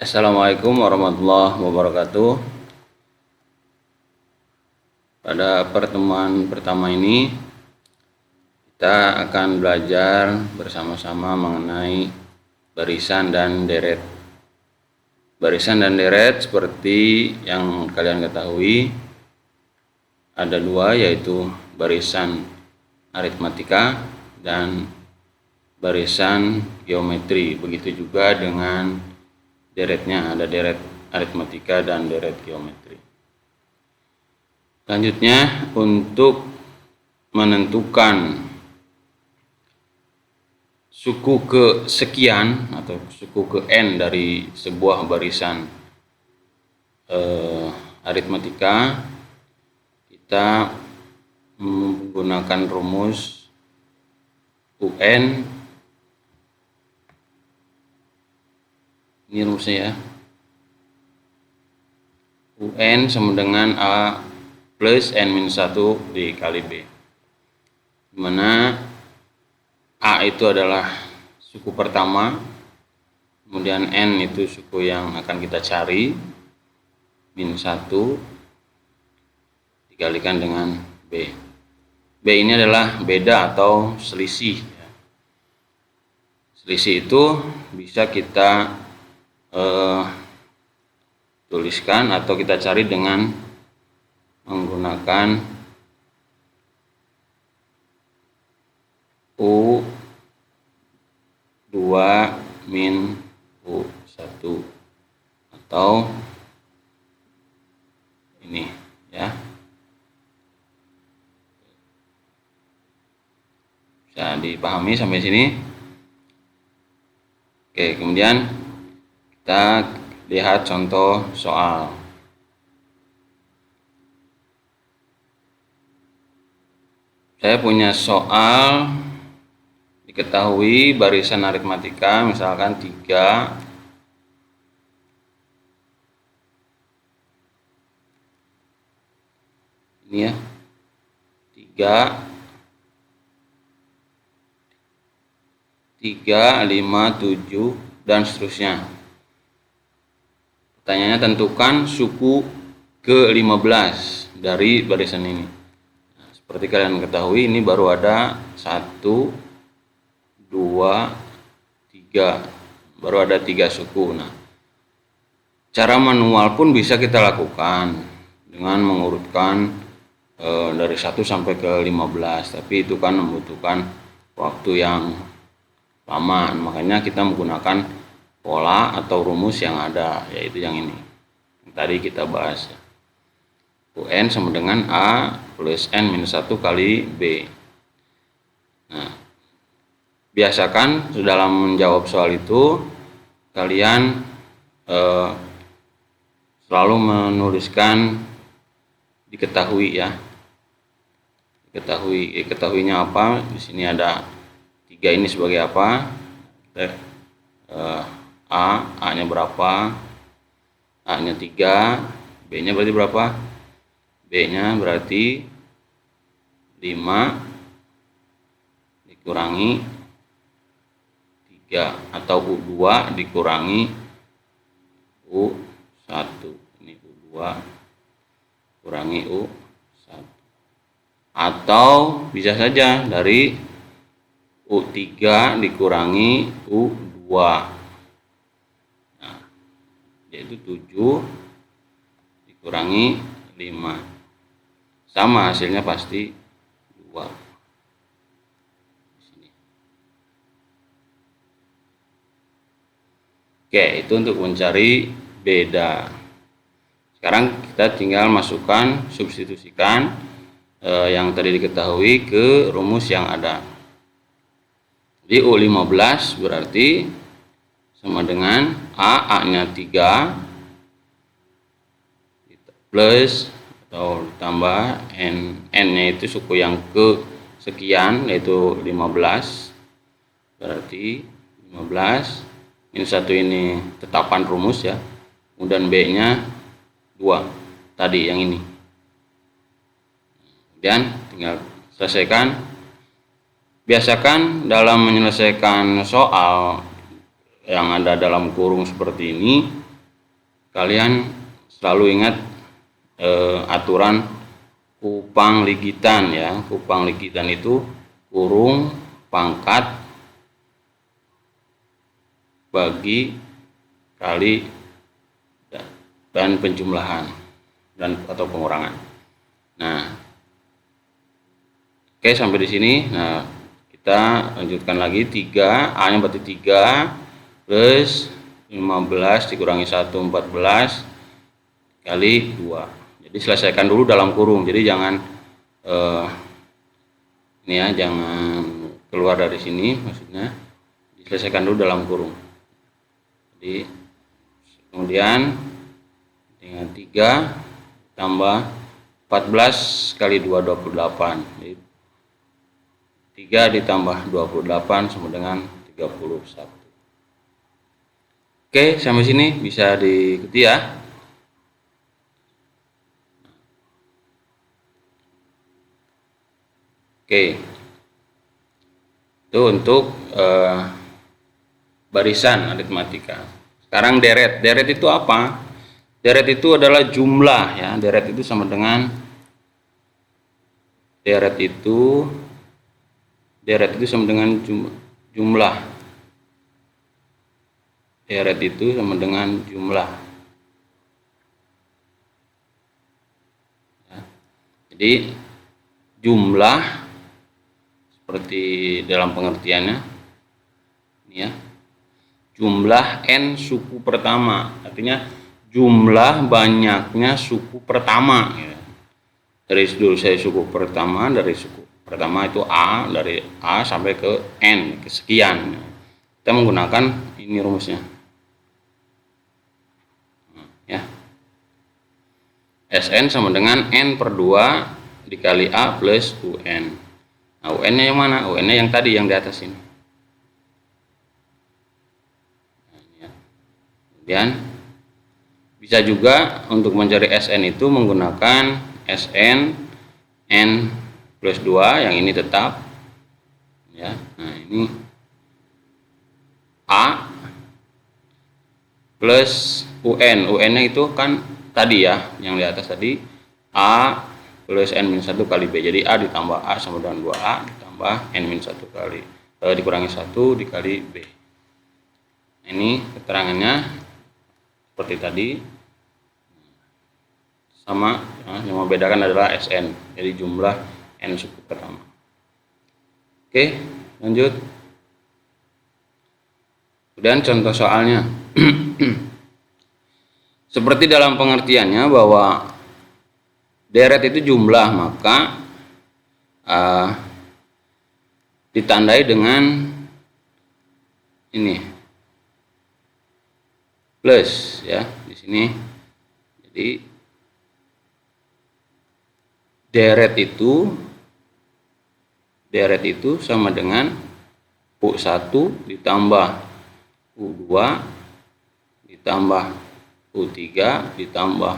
Assalamualaikum warahmatullahi wabarakatuh. Pada pertemuan pertama ini kita akan belajar bersama-sama mengenai barisan dan deret. Barisan dan deret seperti yang kalian ketahui ada dua, yaitu barisan aritmatika dan barisan geometri. Begitu juga dengan deretnya, ada deret aritmatika dan deret geometri. Selanjutnya, untuk menentukan suku kesekian atau suku ke n dari sebuah barisan aritmatika, kita menggunakan rumus UN. Ini rumusnya ya. UN sama dengan A plus N-1 dikali B. Dimana A itu adalah suku pertama, kemudian N itu suku yang akan kita cari, min 1 dikalikan dengan B. B ini adalah beda atau selisih. Selisih itu bisa kita tuliskan atau kita cari dengan menggunakan U2 min U1 atau ini ya. Bisa dipahami sampai sini? Oke, kemudian kita lihat contoh soal. Saya punya soal, diketahui barisan aritmatika misalkan 3 ini ya, 3, 5, 7 dan seterusnya. Pertanyaannya, tentukan suku ke-15 dari barisan ini. Nah, seperti kalian ketahui, ini baru ada 1, 2, 3. Baru ada 3 suku. Nah, cara manual pun bisa kita lakukan dengan mengurutkan dari 1 sampai ke 15. Tapi itu kan membutuhkan waktu yang lama. Makanya kita menggunakan pola atau rumus yang ada, yaitu yang ini yang tadi kita bahas. UN sama dengan A plus N-1 kali B. Nah, biasakan dalam menjawab soal itu kalian selalu menuliskan diketahui ya. Diketahuinya apa? Di sini ada 3 ini sebagai apa? A-nya berapa? A-nya 3, B-nya berarti berapa? B-nya berarti 5 dikurangi 3 atau U2 dikurangi U1. Ini U2 kurangi U1. Atau bisa saja dari U3 dikurangi U2. Nah, yaitu 7 dikurangi 5. Sama hasilnya pasti 2. Di sini. Oke, itu untuk mencari beda. Sekarang kita tinggal masukkan, substitusikan yang tadi diketahui ke rumus yang ada. Jadi U15 berarti sama dengan A-nya 3 plus atau ditambah N-nya itu suku yang ke sekian, yaitu 15. Berarti 15 min 1 ini tetapan rumus ya. Kemudian B-nya 2 tadi yang ini. Kemudian tinggal selesaikan. Biasakan dalam menyelesaikan soal yang ada dalam kurung seperti ini, kalian selalu ingat aturan kupang ligitan ya. Kupang ligitan itu kurung pangkat bagi kali dan penjumlahan dan atau pengurangan. Nah, oke, sampai di sini. Nah, kita lanjutkan lagi. 3 A nya berarti 3 plus 15 dikurangi 1 14 kali 2. Jadi selesaikan dulu dalam kurung. Jadi jangan ini ya, jangan keluar dari sini, maksudnya diselesaikan dulu dalam kurung. Jadi kemudian dengan 3 tambah 14 kali 2 28. Jadi 3 ditambah 28 sama dengan 31. Oke, sampai sini bisa diikuti ya. Oke, itu untuk barisan aritmatika. Sekarang deret. Deret itu apa? Deret itu adalah jumlah ya. Deret itu sama dengan deret itu sama dengan jumlah. Deret itu sama dengan jumlah. Ya. Jadi jumlah seperti dalam pengertiannya ini ya. Jumlah n suku pertama, artinya jumlah banyaknya suku pertama ya. Dari dulu saya suku pertama, dari suku pertama itu A, dari A sampai ke N, ke sekian. Kita menggunakan ini rumusnya ya. Sn sama dengan N per 2 dikali A plus UN. Nah, UN nya yang mana? UN nya yang tadi, yang di atas ini. Kemudian bisa juga untuk mencari Sn itu menggunakan Sn N plus 2, yang ini tetap ya. Nah, ini A plus UN. UN-nya itu kan tadi ya, yang di atas tadi, A plus N-1 kali B. Jadi A ditambah A sama dengan 2A ditambah N-1 kali dikurangi 1 dikali B. Ini keterangannya seperti tadi, sama yang membedakan adalah Sn, jadi jumlah N suku pertama. Oke, lanjut. Kemudian contoh soalnya. Seperti dalam pengertiannya bahwa deret itu jumlah, maka ditandai dengan ini plus ya di sini. Jadi deret itu sama dengan U1 ditambah U2 ditambah U3 ditambah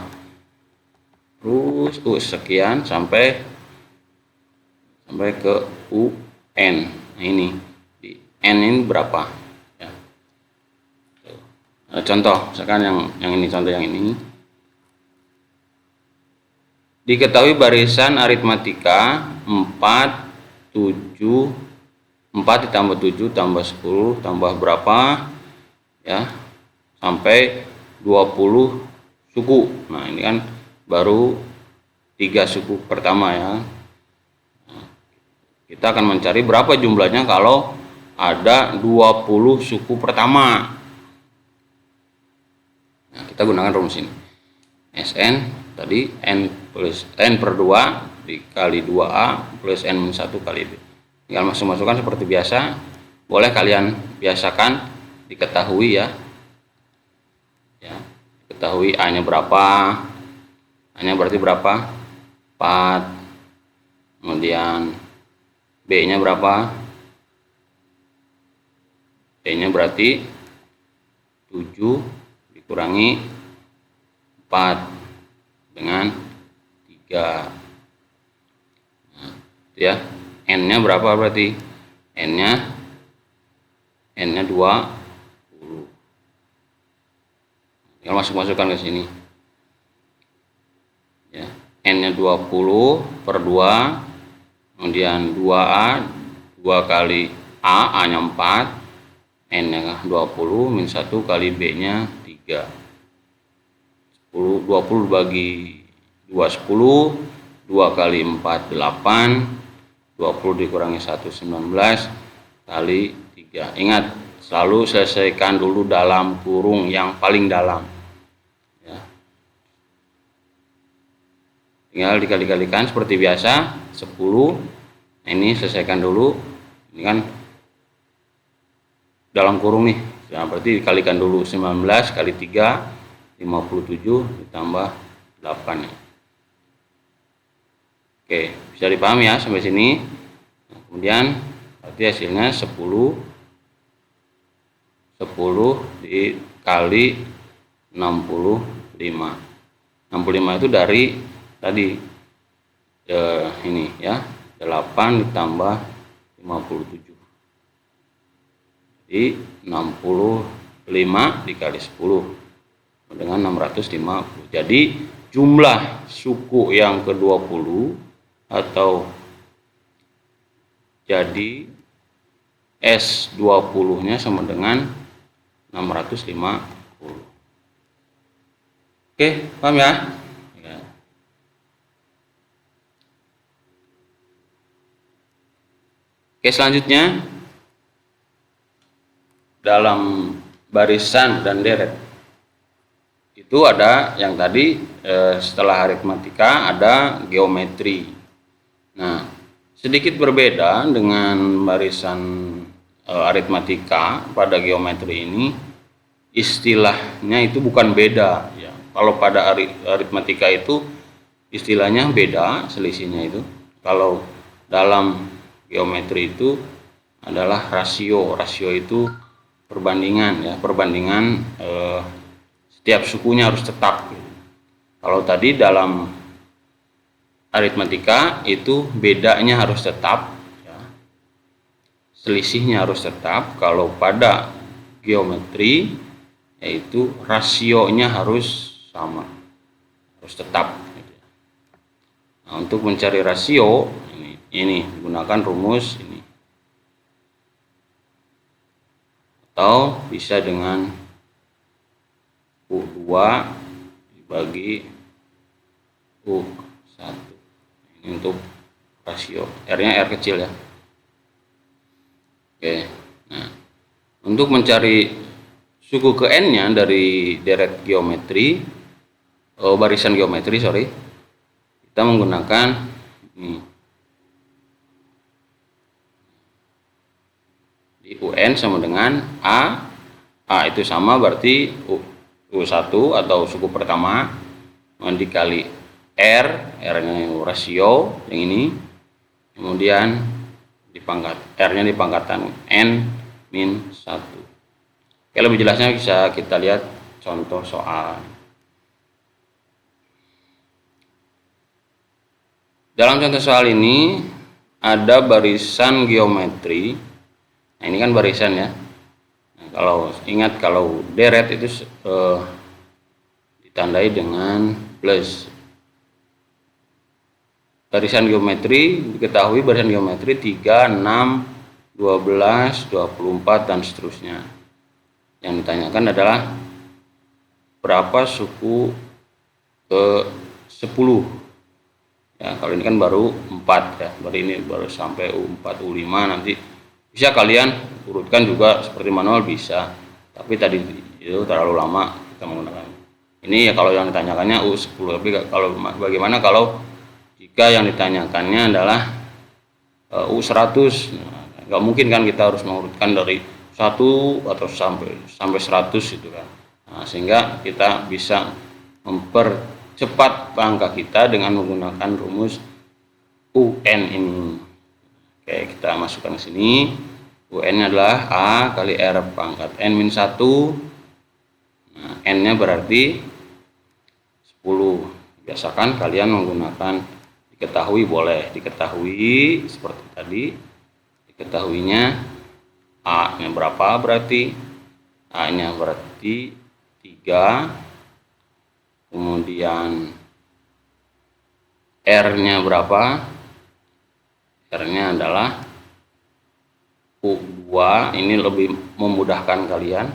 terus U sekian sampai ke UN. Nah, ini di N ini berapa ya. Contoh misalkan yang ini, contoh yang ini. Diketahui barisan aritmatika 4 ditambah 7 tambah 10 tambah berapa ya sampai 20 suku. Nah, ini kan baru 3 suku pertama ya. Nah, kita akan mencari berapa jumlahnya kalau ada 20 suku pertama. Nah, kita gunakan rumus ini. Sn tadi N per 2 dikali 2A plus N-1 kali B. Tinggal masuk-masukkan seperti biasa. Boleh kalian biasakan, diketahui ya. Ketahui A-nya berapa. A-nya berarti berapa? 4. Kemudian B-nya berapa? B-nya berarti 7 dikurangi 4 dengan 3. Nah, itu ya. N-nya berapa berarti? N-nya 20. tinggal masukkan ke sini ya. N nya 20 per 2, kemudian 2A, 2 kali A nya 4, N nya 20 min 1 kali B nya 3. 20 bagi 2 10, 2 kali 4 8, 20 dikurangi 1 19 kali 3. Ingat, selalu selesaikan dulu dalam kurung yang paling dalam ya. Tinggal dikali-kalikan seperti biasa 10. Ini selesaikan dulu, ini kan dalam kurung nih, nah, berarti dikalikan dulu 19 kali 3 57 ditambah 8 ya. Oke, bisa dipahami ya sampai sini. Nah, kemudian berarti hasilnya 10 dikali 65. 65 itu dari tadi ini ya, 8 ditambah 57. Jadi 65 dikali 10 dengan 650. Jadi jumlah suku yang ke-20 atau jadi S20 nya sama dengan 650. Oke, paham ya? Oke, selanjutnya dalam barisan dan deret itu ada yang tadi setelah aritmatika ada geometri. Nah, sedikit berbeda dengan barisan aritmatika. Pada geometri ini istilahnya itu bukan beda ya. Kalau pada aritmatika itu istilahnya beda, selisihnya itu. Kalau dalam geometri itu adalah rasio. Rasio itu perbandingan ya, perbandingan setiap sukunya harus tetap. Kalau tadi dalam aritmatika itu bedanya harus tetap ya. Selisihnya harus tetap. Kalau pada geometri yaitu rasionya harus sama, harus tetap gitu. Nah, untuk mencari rasio ini gunakan rumus ini, atau bisa dengan U2 dibagi U1. Ini untuk rasio, R-nya R kecil ya. Oke. Nah, untuk mencari suku ke N-nya dari deret geometri, barisan geometri, kita menggunakan ini. Di UN sama dengan A. A itu sama berarti U1 atau suku pertama dikali R, R-nya rasio yang ini, kemudian dipangkat, R-nya dipangkatan N min 1. Oke, lebih jelasnya bisa kita lihat contoh soal. Dalam contoh soal ini ada barisan geometri. Nah, ini kan barisan ya. Nah, kalau ingat, kalau deret itu ditandai dengan plus. Barisan geometri diketahui barisan geometri 3, 6, 12, 24 dan seterusnya. Yang ditanyakan adalah berapa suku ke 10. Ya, kalau ini kan baru 4 ya. Baru ini baru sampai U4, U5, nanti bisa kalian urutkan juga seperti manual bisa. Tapi tadi itu terlalu lama kita menggunakan. Ini ya kalau yang ditanyakannya U10. Tapi kalau bagaimana kalau jika yang ditanyakannya adalah U100? Nah, nggak mungkin kan kita harus mengurutkan dari 1 atau sampai 100 gitu kan. Nah, sehingga kita bisa mempercepat angka kita dengan menggunakan rumus UN ini. Oke, kita masukkan ke sini. UN-nya adalah A kali R pangkat N min 1. Nah, N-nya berarti 10. Biasakan kalian menggunakan diketahui, boleh diketahui seperti tadi. Diketahuinya A-nya berapa berarti? A-nya berarti 3 kemudian R-nya berapa? R-nya adalah U2, ini lebih memudahkan kalian.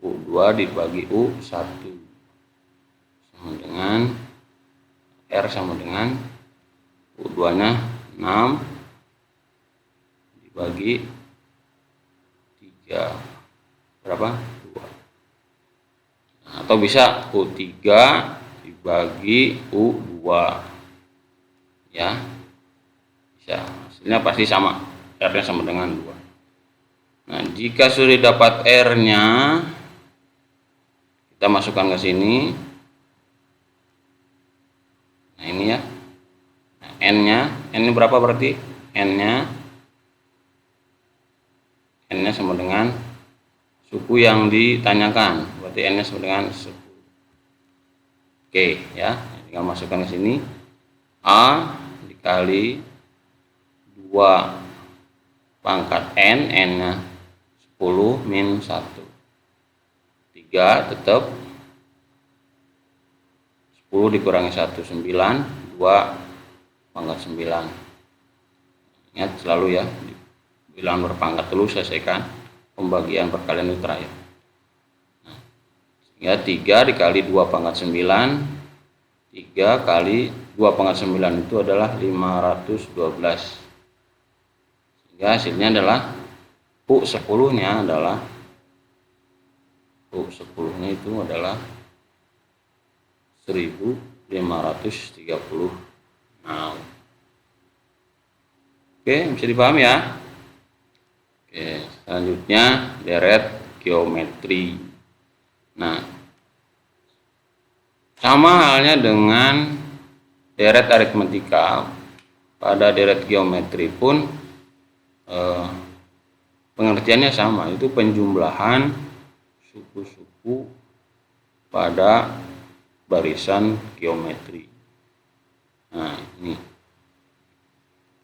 U2 dibagi U1 sama dengan R sama dengan U2 nya 6 dibagi 3 berapa? 2. Nah, atau bisa U3 dibagi U2 ya, bisa, hasilnya pasti sama, R nya sama dengan 2. Nah, jika sudah dapat R nya, kita masukkan ke sini. Nah, ini ya. Nah, N nya berapa berarti? N nya sama dengan suku yang ditanyakan. Berarti N nya sama dengan 10. Oke, ya. Tinggal masukkan ke sini. A dikali 2 pangkat N, N nya 10 min 1. 3 tetap 10 dikurangi 1, 9, 2 pangkat 9. Ingat selalu ya, bilangan berpangkat dulu, selesaikan pembagian perkalian itu terakhir. Nah, ya 3 dikali 2 pangkat 9, 3 kali 2 pangkat 9 itu adalah 512. Sehingga hasilnya adalah U10 nya adalah U10 nya itu adalah 1530. Nah, oke, bisa dipahami ya. Oke, selanjutnya deret geometri. Nah, sama halnya dengan deret aritmetika, pada deret geometri pun pengertiannya sama, itu penjumlahan suku-suku pada barisan geometri. Nah, ini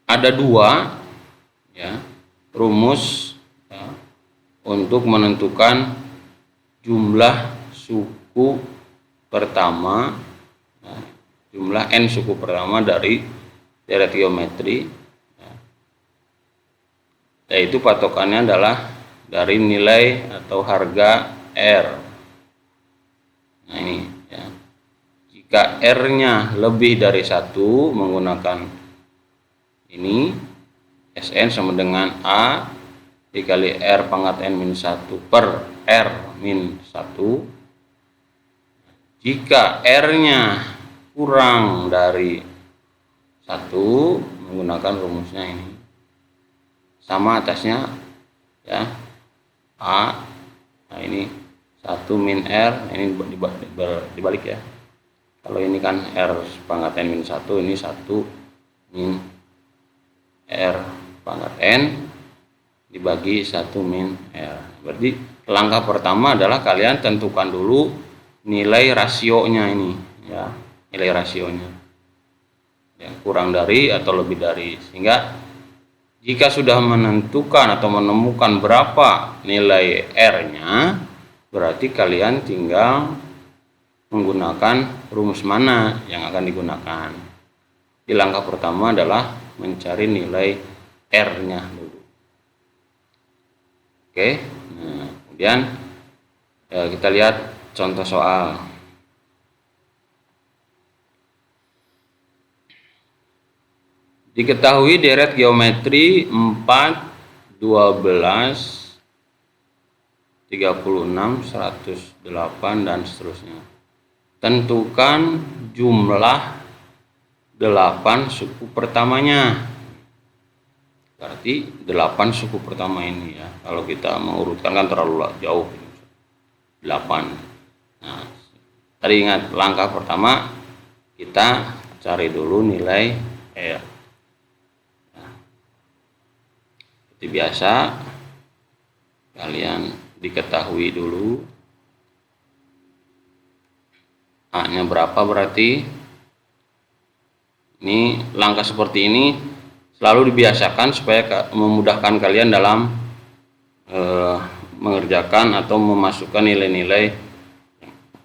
ada 2 ya rumus ya, untuk menentukan jumlah suku pertama, ya, jumlah n suku pertama dari deret geometri, ya, yaitu patokannya adalah dari nilai atau harga R. Nah, ini ya, jika R-nya lebih dari 1 menggunakan ini, Sn sama dengan A dikali R pangkat N min 1 per R min 1. Jika R-nya kurang dari 1 menggunakan rumusnya ini, sama atasnya ya, A, nah ini 1 min R, ini dibalik ya. Kalau ini kan R pangkat N min 1, ini 1 min R pangkat N dibagi 1 min R. Berarti langkah pertama adalah kalian tentukan dulu nilai rasionya ini ya, nilai rasionya yang kurang dari atau lebih dari. Sehingga jika sudah menentukan atau menemukan berapa nilai R-nya, berarti kalian tinggal menggunakan rumus mana yang akan digunakan. Di langkah pertama adalah mencari nilai R-nya dulu. Oke, nah, kemudian ya, kita lihat contoh soal. Diketahui deret geometri 4, 12, 36, 108 dan seterusnya. Tentukan jumlah 8 suku pertamanya. Berarti 8 suku pertama ini ya. Kalau kita mengurutkan kan terlalu jauh. 8. Nah, tadi ingat langkah pertama kita cari dulu nilai R. Nah, seperti biasa kalian diketahui dulu A-nya berapa, berarti ini langkah seperti ini selalu dibiasakan supaya memudahkan kalian dalam mengerjakan atau memasukkan nilai-nilai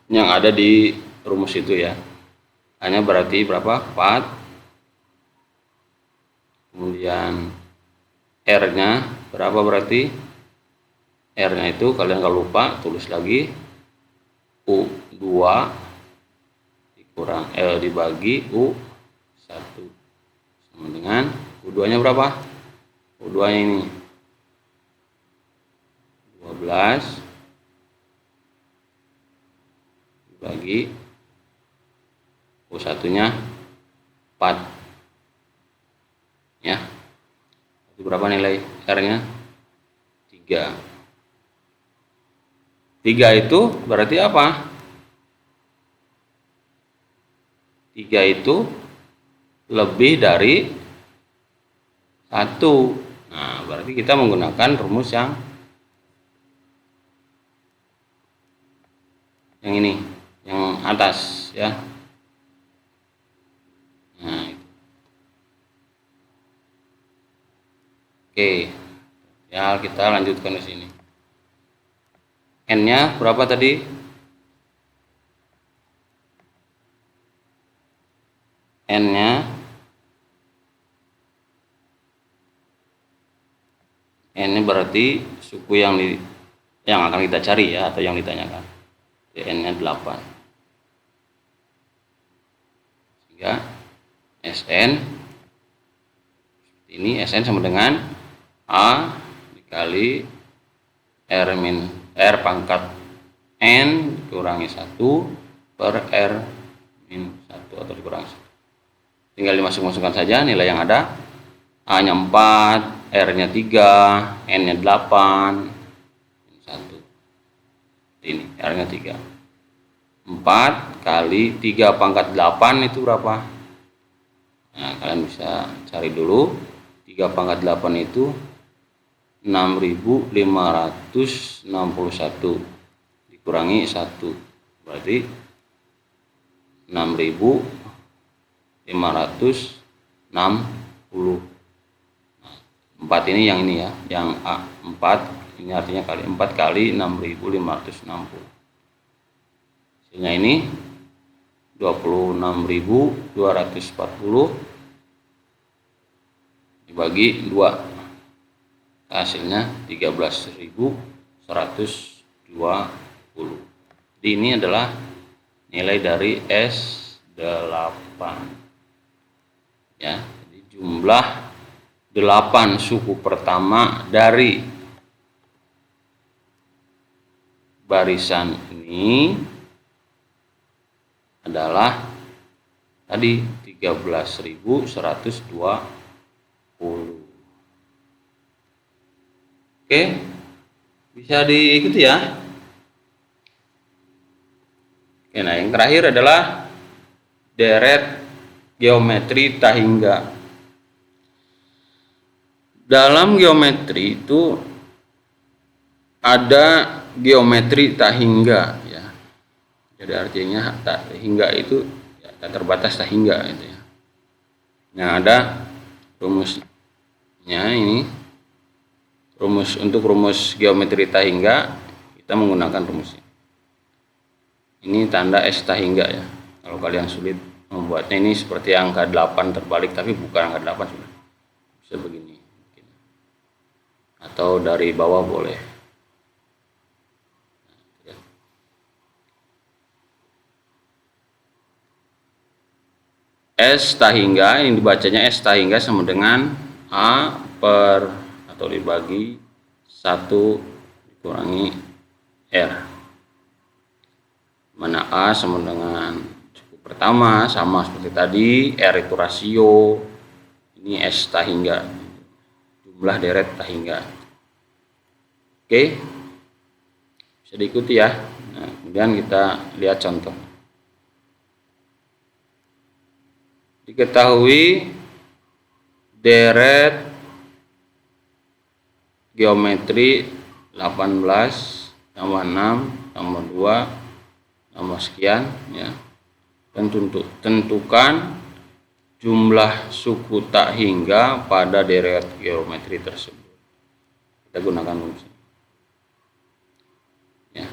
yang ada di rumus itu ya. Hanya berarti berapa? 4. Kemudian R-nya berapa berarti? R-nya itu kalian kalau lupa tulis lagi U2 dibagi U1 sama dengan U2-nya berapa? U2-nya ini 12 dibagi U1-nya 4 ya. Itu berapa nilai R-nya? 3. 3 itu berarti apa? 3 itu lebih dari 1. Nah, berarti kita menggunakan rumus yang ini, yang atas ya. Nah, itu. Oke. Ya, kita lanjutkan di sini. N-nya berapa tadi? N-nya N-nya berarti suku yang akan kita cari ya, atau yang ditanyakan. N-nya 8. Sehingga Sn ini Sn sama dengan A dikali R pangkat N dikurangi 1 per R min 1 atau dikurangi 1. Tinggal dimasuk-masukkan saja nilai yang ada. A-nya 4, R-nya 3, N-nya 8, 1. Ini R-nya 3. 4 kali 3 pangkat 8 itu berapa? Nah, kalian bisa cari dulu. 3 pangkat 8 itu 6.561 dikurangi 1 berarti 6.560. Nah, 4 ini yang ini ya, yang A 4 ini artinya kali 4 kali 6.560. Hasilnya ini 26.240 dibagi 2. Hasilnya 13.120. Jadi ini adalah nilai dari S8 ya. Jadi jumlah 8 suku pertama dari barisan ini adalah tadi 13.120. Oke, bisa diikuti ya. Oke, nah yang terakhir adalah deret geometri tak hingga. Dalam geometri itu ada geometri tak hingga ya. Jadi artinya tak hingga itu ya, tak terbatas tak hingga gitu ya. Nah, ada rumusnya ini. Untuk rumus geometri tak hingga kita menggunakan rumus ini tanda S tak hingga ya. Kalau kalian sulit membuatnya, ini seperti angka 8 terbalik, tapi bukan angka 8 sudah. Bisa begini. Atau dari bawah boleh. S tak hingga ini dibacanya S tak hingga sama dengan A per atau dibagi 1 dikurangi R, mana A sama dengan suku pertama sama seperti tadi, R itu rasio, ini S tak hingga, jumlah deret tak hingga. Oke, bisa diikuti ya. Nah, kemudian kita lihat contoh. Diketahui deret geometri 18 tambah 6 tambah 2 tambah sekian ya, dan tentukan jumlah suku tak hingga pada deret geometri tersebut. Kita gunakan rumus ya.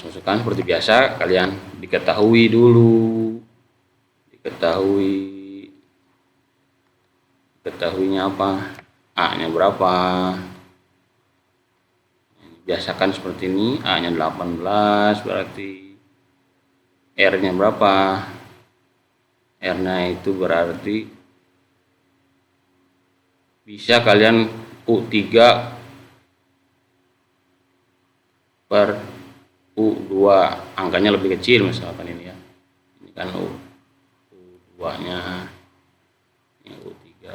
masukkan seperti biasa. Kalian diketahui dulu, ketahuinya apa, A nya berapa. Biasakan seperti ini, A nya 18, berarti R nya berapa, R nya itu berarti bisa kalian U3 per U2, angkanya lebih kecil misalkan ini ya, ini kan U2 nya, ini U3,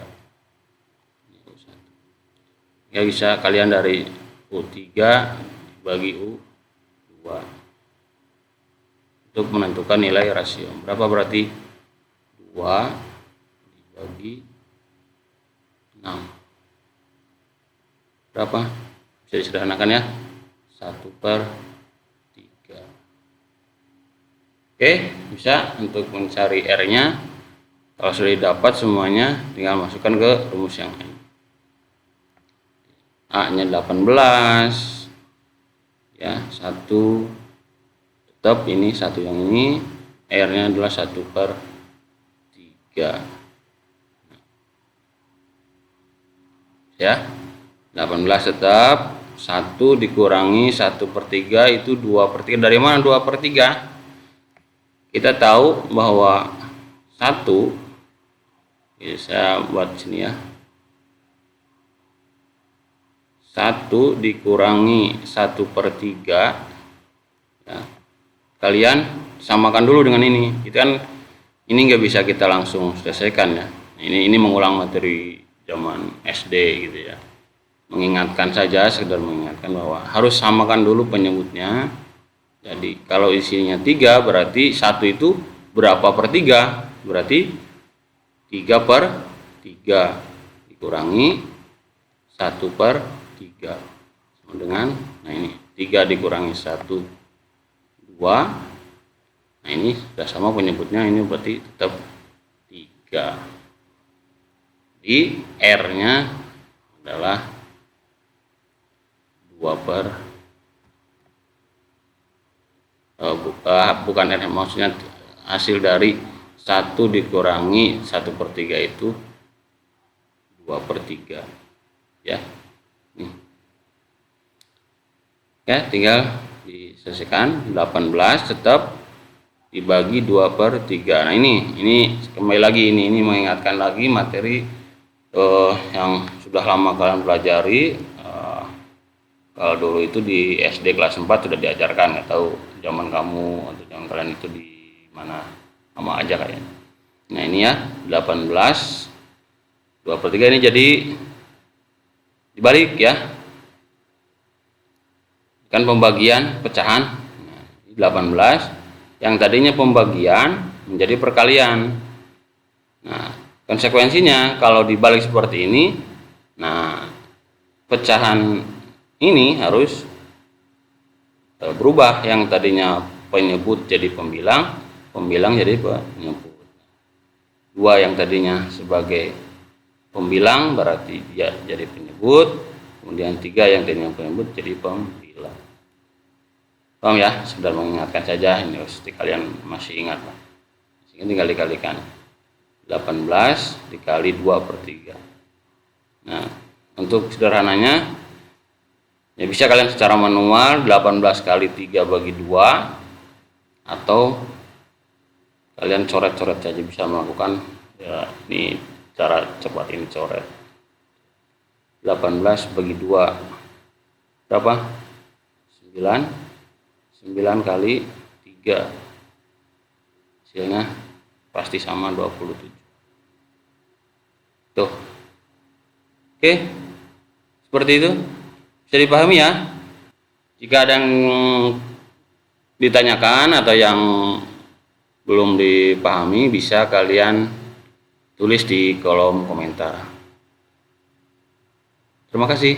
ini U1 ya, bisa kalian dari U3 bagi U2 untuk menentukan nilai rasio berapa. Berarti 2 dibagi 6 berapa, bisa disederhanakan ya, 1/3. Oke, bisa untuk mencari R nya. Kalau sudah didapat semuanya, tinggal masukkan ke rumus yang lain. A nya 18 ya, 1, tetap ini 1 yang ini, R nya adalah 1/3 ya, 18 tetap, 1 dikurangi 1/3 itu 2/3. Dari mana 2/3? Kita tahu bahwa 1, ya, saya buat sini ya, 1 dikurangi 1/3 ya, kalian samakan dulu dengan ini. Kita kan ini nggak bisa kita langsung selesaikan ya, ini mengulang materi zaman SD gitu ya, mengingatkan saja, sekedar mengingatkan bahwa harus samakan dulu penyebutnya. Jadi kalau isinya 3 berarti 1 itu berapa per 3? Berarti 3/3 dikurangi 1/3 sama dengan, nah ini 3 dikurangi 1, 2. Nah ini sudah sama penyebutnya, ini berarti tetap 3. Di R nya adalah 2/3. Bukan R, maksudnya hasil dari 1 dikurangi 1/3 itu 2/3 ya. Nih ya, tinggal diselesaikan. 18 tetap dibagi 2/3. Nah ini kembali lagi, ini mengingatkan lagi materi yang sudah lama kalian pelajari. Kalau dulu itu di SD kelas 4 sudah diajarkan, nggak tahu zaman kamu atau zaman kalian itu di mana, sama aja kayaknya. Nah ini ya, 18 2/3 ini jadi dibalik ya, kan pembagian pecahan. Nah, 18 yang tadinya pembagian menjadi perkalian. Nah konsekuensinya kalau dibalik seperti ini, nah pecahan ini harus berubah, yang tadinya penyebut jadi pembilang, pembilang jadi penyebut. 2 yang tadinya sebagai pembilang berarti dia jadi penyebut, kemudian 3 yang tadinya penyebut jadi pembilang. Paham ya? Sekedar mengingatkan saja, ini pasti kalian masih ingat lah. Ini tinggal dikalikan, 18 dikali 2/3. Nah untuk sederhananya ya bisa kalian secara manual 18 kali 3 bagi 2, atau kalian coret-coret saja bisa melakukan ya. Ini cara cepat, ini coret 18 bagi 2 berapa? 9 kali 3 hasilnya pasti sama 27 tuh. Oke, seperti itu bisa dipahami ya. Jika ada yang ditanyakan atau yang belum dipahami, bisa kalian tulis di kolom komentar. Terima kasih.